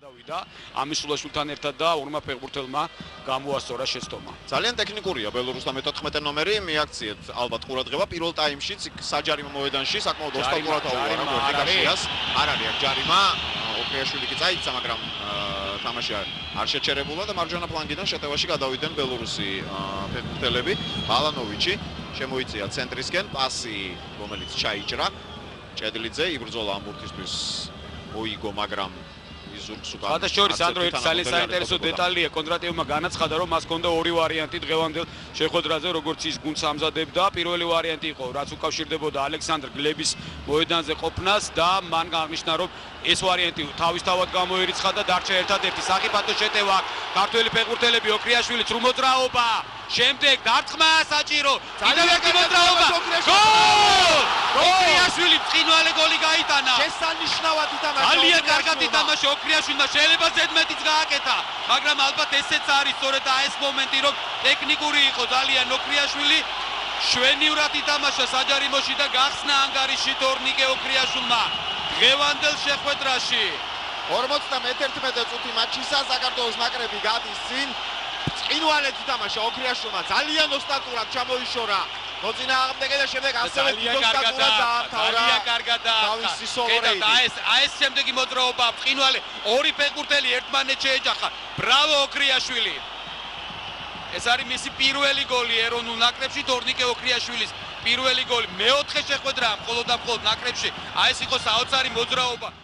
გადავიდა ამისულაშვილთან ერთად და ორმა ფეხბურთელმა გამოასწორა შეცდომა. ძალიან ტექნიკურია ბელორუსთა მე-14 ნომერი, მიაქციეთ ალბათ ყურადღება პირველ ტაიმშიც საჯარიმო მოედანში საკმაოდ ოსტატურად აუარა ვერტიკაშიას. არ არის აქ ჯარიმა, ოქრიაშვილი კი წაიქცა, მაგრამ თამაში არ შეჩერებულა და მარჯვენა ფლანგიდან შეტევაში გადავიდნენ ბელორუსი ფეხბურთელები. ბალანოვიჩი შემოიწია ცენტრისკენ, პასი რომელიც ჩაიჭრა. ჭედლიძე იბრძოლა ამ ბურთისთვის მოიგო, მაგრამ იზურგს უკან. გადაშორის ანდრო ერთი ძალიან საინტერესო დეტალია, კონდრატიევმა განაცხადა, რომ მას ჰქონდა ორი ვარიანტი დღევანდელ შეხვედრაზე, როგორც ის გუნდს ამზადებდა. პირველი ვარიანტი იყო, რაც უკავშირდებოდა ალექსანდრ გლების მოედანზე ყოფნას და მან აღნიშნა, რომ ეს ვარიანტი თავისთავად გამოერიცხა და დარჩა ერთადერთი სახიფათო შეტევა. ქართველი ფეხბურთელები ოქრიაშვილიც რუ მოძრაობა. შემდეგ დარტყმა საჭირო. კიდევ ერთი მოძრაობა. გოლ! ოქრიაშვილი ბრწყინვალე გოლი გაიტანა. შესანიშნავად ითამაშა. ძალიან კარგად ითამაშა ოქრიაშვილმა, შეიძლება ზედმეტიც გააკეთა, მაგრამ ალბათ ესეც არის სწორედ ეს მომენტი, რომ ტექნიკური იყო ძალიან ოქრიაშვილი. შვენივრად ითამაშა საჯარიმოში და გახსნა ანგარიში თორნიკე ოქრიაშვილმა. დღევანდელ შეხვედრაში 51 წუთი მატჩისა საქართველოს ნაკრები გადის წინ. ბრწყინვალედ ითამაშა ოქრიაშვილმა, ძალიან ოსტატურად ჩამოიშორა მოწინააღმდეგე და შემდეგ ასევე ოსტატურად დაამთავრა. ძალიან კარგად თავისი სოლო. და ეს შემდეგი მოძრაობა ბრწყინვალე, ორი ფეხბურთელი ერთმანეთს შეეჯახა. ბრავო ოქრიაშვილი. ეს არის მისი პირველი გოლი ეროვნულ ნაკრებში, თორნიკე ოქრიაშვილის პირველი გოლი. მეოთხე შეხვედრაა მხოლოდ და მხოლოდ ნაკრებში. ეს იყო საოცარი მოძრაობა.